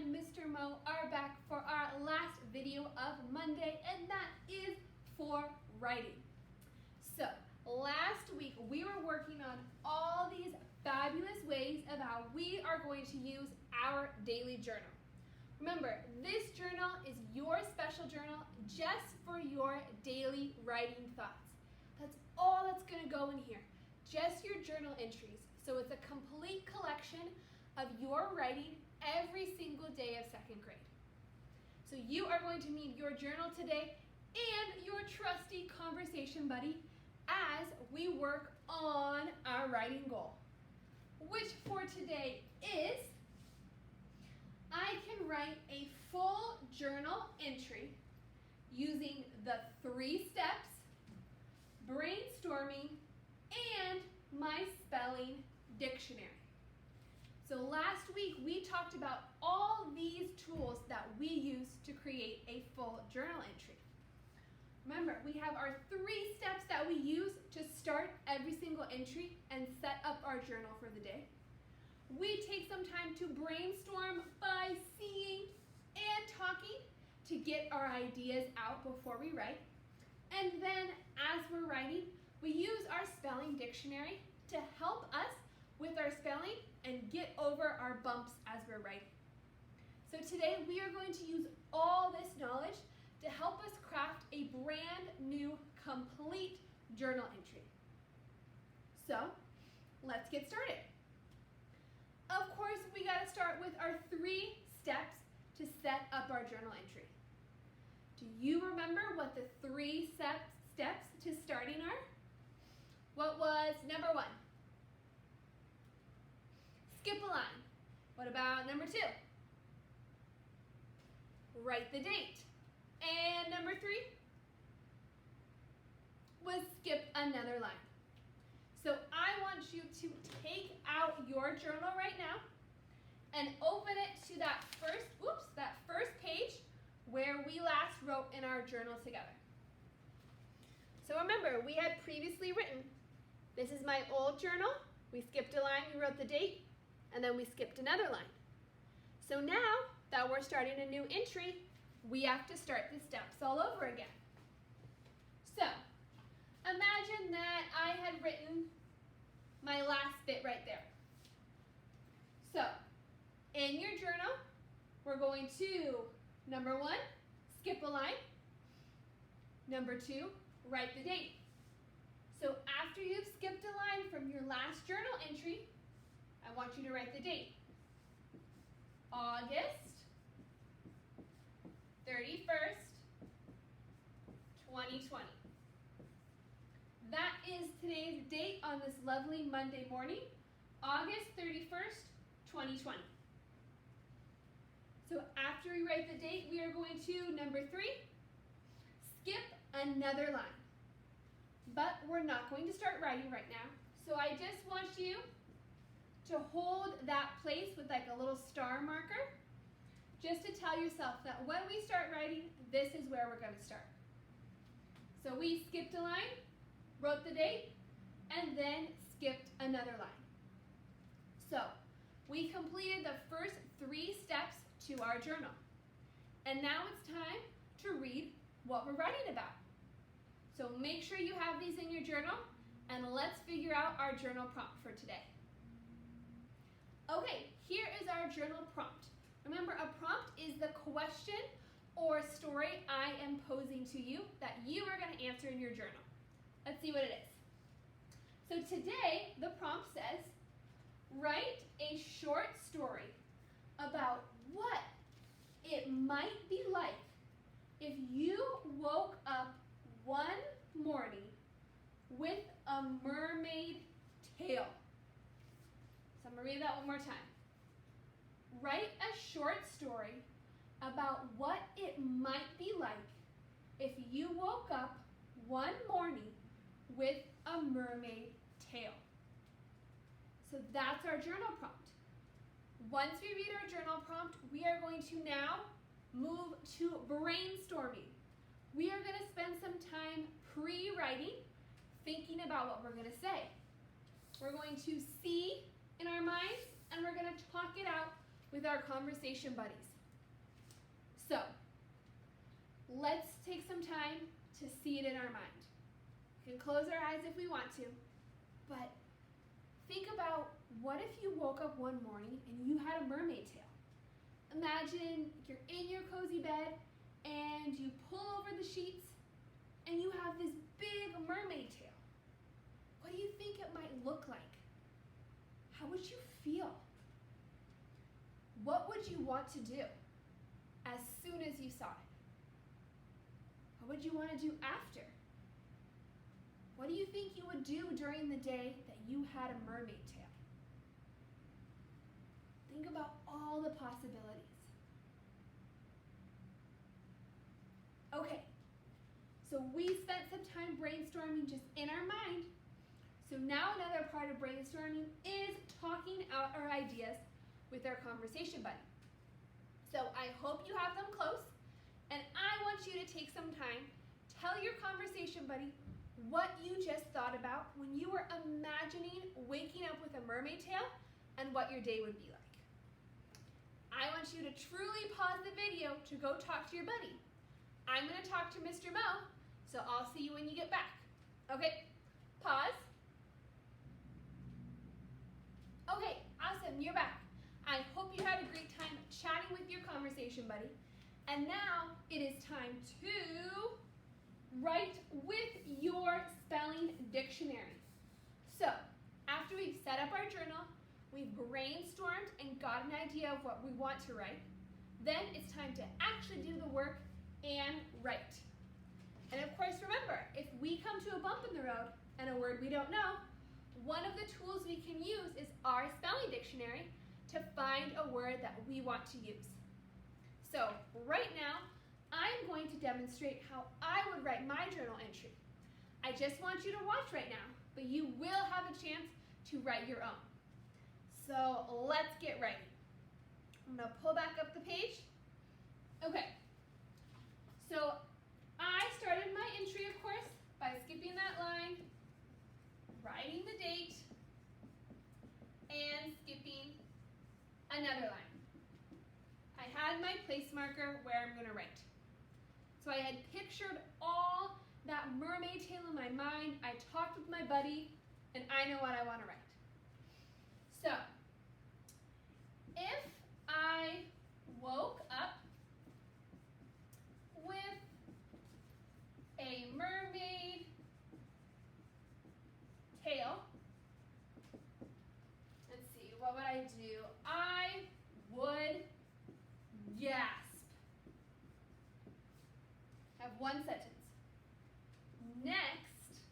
and Mr. Mo are back for our last video of Monday, and that is for writing. So, last week we were working on all these fabulous ways of how we are going to use our daily journal. Remember, this journal is your special journal just for your daily writing thoughts. That's all that's going to go in here, just your journal entries. So it's a complete collection of your writing every single day of second grade. So you are going to need your journal today and your trusty conversation buddy as we work on our writing goal, which for today is I can write a full journal entry using the 3 steps, brainstorming, and my spelling dictionary. So last week we talked about all these tools that we use to create a full journal entry. Remember, we have our 3 steps that we use to start every single entry and set up our journal for the day. We take some time to brainstorm by seeing and talking to get our ideas out before we write. And then as we're writing, we use our spelling dictionary to help us with our spelling and get over our bumps as we're writing. So today we are going to use all this knowledge to help us craft a brand new, complete journal entry. So let's get started. Of course, we got to start with our 3 steps to set up our journal entry. Do you remember what the 3 steps to starting are? What was number 1? Skip a line. What about number 2? Write the date. And number 3 was skip another line. So I want you to take out your journal right now and open it to that first page where we last wrote in our journal together. So remember, we had previously written, this is my old journal. We skipped a line, we wrote the date, and then we skipped another line. So now that we're starting a new entry, we have to start the steps all over again. So imagine that I had written my last bit right there. So in your journal, we're going to, number 1, skip a line. Number 2, write the date. So after you've skipped a line from your last journal entry, I want you to write the date. August 31st, 2020. That is today's date on this lovely Monday morning, August 31st, 2020. So after we write the date, we are going to, number 3, skip another line. But we're not going to start writing right now. So I just want you to hold that place with like a little star marker, just to tell yourself that when we start writing, this is where we're going to start. So we skipped a line, wrote the date, and then skipped another line. So we completed the first 3 steps to our journal. And now it's time to read what we're writing about. So make sure you have these in your journal, and let's figure out our journal prompt for today. Okay, here is our journal prompt. Remember, a prompt is the question or story I am posing to you that you are going to answer in your journal. Let's see what it is. So today, the prompt says, write a short story about what it might be like if you woke up one morning with a mermaid tail. So I'm going to read that one more time. Write a short story about what it might be like if you woke up one morning with a mermaid tail. So that's our journal prompt. Once we read our journal prompt, we are going to now move to brainstorming. We are going to spend some time pre-writing, thinking about what we're going to say. We're going to see in our minds, and we're going to talk it out with our conversation buddies. So, let's take some time to see it in our mind. We can close our eyes if we want to, but think about what if you woke up one morning and you had a mermaid tail. Imagine you're in your cozy bed and you pull over the sheets and you have this big mermaid tail. What do you think it might look like? How would you feel? What would you want to do as soon as you saw it? What would you want to do after? What do you think you would do during the day that you had a mermaid tail? Think about all the possibilities. Okay, so we spent some time brainstorming just in our mind. So now another part of brainstorming is talking out our ideas with our conversation buddy. So I hope you have them close, and I want you to take some time, tell your conversation buddy what you just thought about when you were imagining waking up with a mermaid tail and what your day would be like. I want you to truly pause the video to go talk to your buddy. I'm going to talk to Mr. Mo, so I'll see you when you get back. Okay, pause. Okay, awesome, you're back. I hope you had a great time chatting with your conversation buddy. And now it is time to write with your spelling dictionary. So, after we've set up our journal, we've brainstormed and got an idea of what we want to write, then it's time to actually do the work and write. And of course, remember, if we come to a bump in the road and a word we don't know, one of the tools we can use is our spelling dictionary to find a word that we want to use. So right now, I'm going to demonstrate how I would write my journal entry. I just want you to watch right now, but you will have a chance to write your own. So let's get ready. I'm going to pull back up the page. Okay, so I started my entry, of course, by skipping that line, writing the date, and skipping another line. I had my place marker where I'm going to write. So I had pictured all that mermaid tail in my mind. I talked with my buddy, and I know what I want to write. So, if I woke up with a mermaid tail, let's see, what would I do? I would gasp. Have one sentence. Next,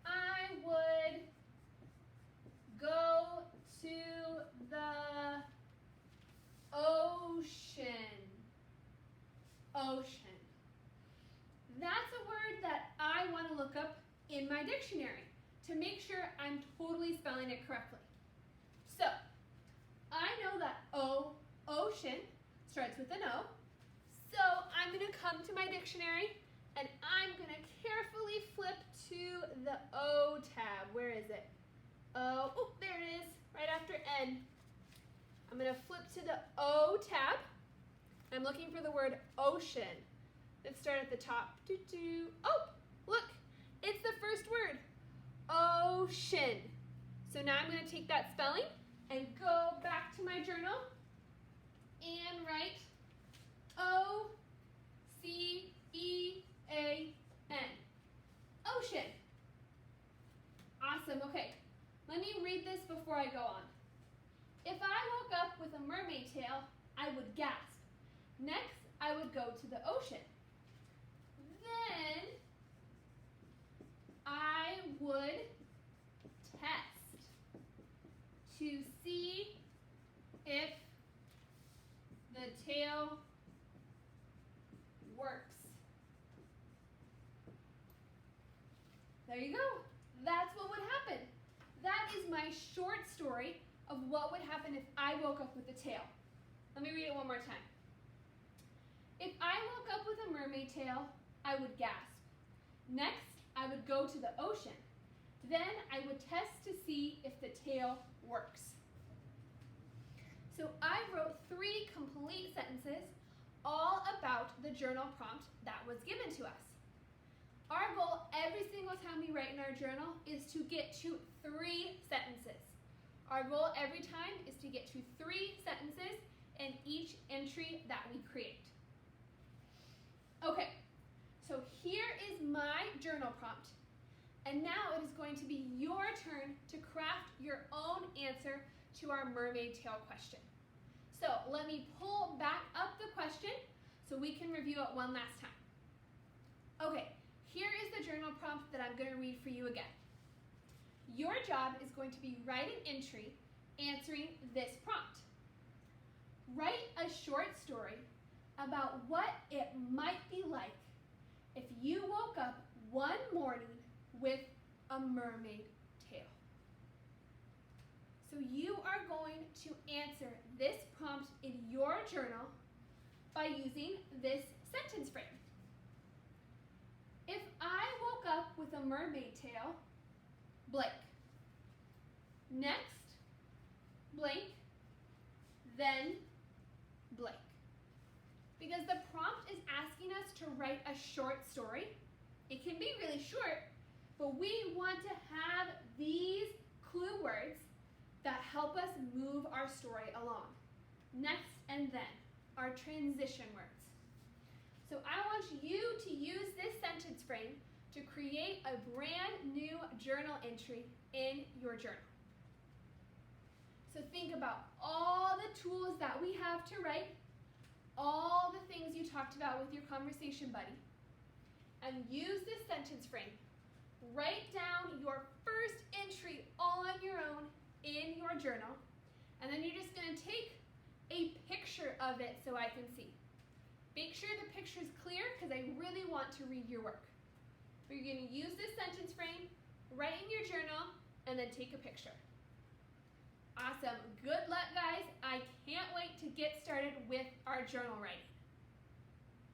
I would go to the ocean. Ocean. That's a word that I want to look up in my dictionary to make sure I'm totally spelling it correctly. So, I know that ocean starts with an O. So I'm going to come to my dictionary and I'm going to carefully flip to the O tab. Where is it? Oh, there it is, right after N. I'm going to flip to the O tab. I'm looking for the word ocean. Let's start at the top. Oh, look, it's the first word, ocean. So now I'm going to take that spelling and go back to my journal and write O-C-E-A-N. Ocean. Awesome. Okay, let me read this before I go on. If I woke up with a mermaid tail, I would gasp. Next, I would go to the ocean. Then, I would test to see if the tail works. There you go. That's what would happen. That is my short story of what would happen if I woke up with a tail. Let me read it one more time. If I woke up with a mermaid tail, I would gasp. Next, I would go to the ocean. Then I would test to see if the tail works. So complete sentences all about the journal prompt that was given to us. Our goal every single time we write in our journal is to get to 3 sentences. Our goal every time is to get to 3 sentences in each entry that we create. Okay, so here is my journal prompt, and now it is going to be your turn to craft your own answer to our mermaid tail question. So let me pull back up the question so we can review it one last time. Okay, here is the journal prompt that I'm going to read for you again. Your job is going to be write an entry answering this prompt. Write a short story about what it might be like if you woke up one morning with a mermaid tail. So you are going to answer this prompt in your journal by using this sentence frame. If I woke up with a mermaid tail, blank. Next, blank, then blank. Because the prompt is asking us to write a short story. It can be really short, but we want to have these clue words that help us move our story along. Next and then, our transition words. So I want you to use this sentence frame to create a brand new journal entry in your journal. So think about all the tools that we have to write, all the things you talked about with your conversation buddy, and use this sentence frame. Write down your first entry all on your own in your journal, and then you're just going to take a picture of it so I can see. Make sure the picture is clear because I really want to read your work. But you're going to use this sentence frame, write in your journal, and then take a picture. Awesome. Good luck, guys. I can't wait to get started with our journal writing.